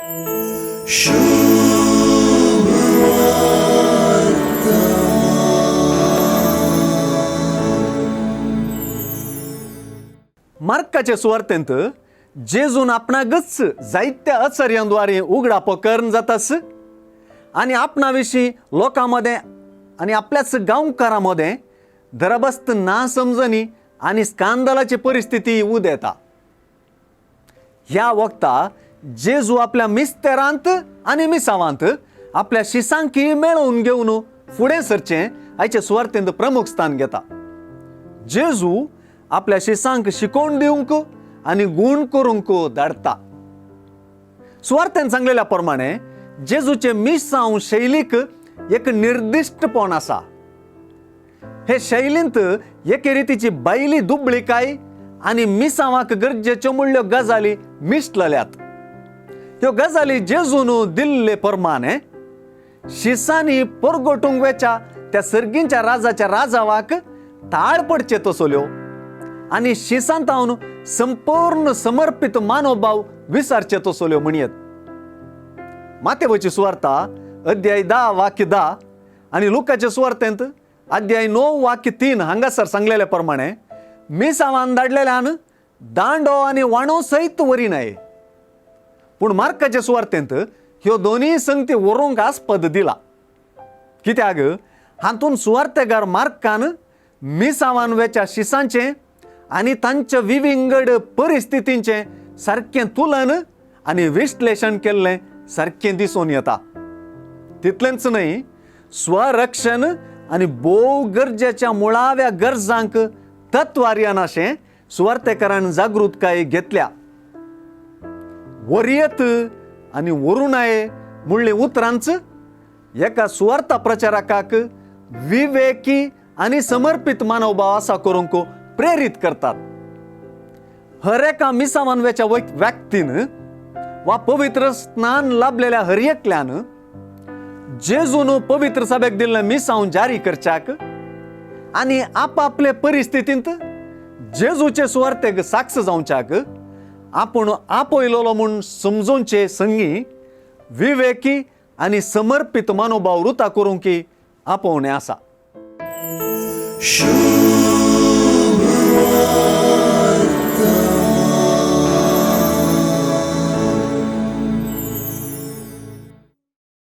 मार्काचे सुवार्तेंत जेजून आपणागच जायत्या आश्चर्यांद्वारे उघडाप करून जातास आणि आपणाविषयी लोकांमध्ये आणि आपल्याच गांवकारांमध्ये दरबस्त नासमजणी आणि स्कांदलाची परिस्थिती येऊ देता. ह्या वक्ता जेजू आपल्या मिस्तेरांत आणि मिसावांत आपल्या शिसांकी मेळवून घेऊन फुडें सरचे आयचे सुवार्तेंत प्रमुख स्थान घेता. जेजू आपल्या शिसांक शिकोवन दिवंक आणि गुण करूंक धाडता. सुवार्तेन सांगलेल्या प्रमाणे जेजूचे मिसांव शैलीक एक निर्दिष्टपण आसा. हे शैलींत एके रितीची बायली दुबळीकाय आणि मिसावाक गरजेच्यो मूल्य गजाली मिसळल्यात. ह्यो गजाली जेजून दिल्ले प्रमाणे शिसांनी परगोटूंक वेच्या त्या सर्गींच्या राजाच्या राजावाक ताळ पडचे तसल्यो आणि शिसांतावन संपूर्ण समर्पित मानवभाव विसारचे तसल्यो म्हणयत. मातेवची सुवार्ता अध्याय 10 वाक्य 10 आणि लुकाच्या सुवार्तेंत अध्याय 9 वाक्य 3 हांगासर सांगलेल्या प्रमाणे मिसावान धाडलेल्यान दांडो आणि वाणो सहित वरी नये. पूण मार्काच्या सुवार्तेंत ह्यो दोन्ही संगती वरूंक आस्पद दिला. कित्याक हातून सुवार्तेगार मार्कान मिसावान वेच्या शिसांचे आणि तांच्या विविंगड परिस्थितींचे सारखें तुलन आणि विश्लेषण केल्लें सारखें दिसून येता. तितलेंच न्हय, स्वरक्षण आणि भोव गरजेच्या मुळाव्या गरजांक तत्वार्यान अशें सुवार्तेकारान जागृतकाय घेतल्या. वरियत आणि वरू नये म्हणले उतरांच एका सुवार्ता प्रचारकाक विवेकी आणि समर्पित मानवभाव असा करूंक प्रेरित करतात. हर एका मिसावानवेच्या व्यक्तीन वा पवित्र स्नान लाभलेल्या हर एकल्यान जेजून पवित्र सभेक दिल्लें मिसांव जारी करच्याक आणि आपापले परिस्थितींत जेजूचे सुवार्तेक साक्ष जावच्याक आपण आपयलोलो म्हूण समजूनचे संगी विवेकी आणि समर्पित मनोभाव वृता करूंक आपोवणें आसा.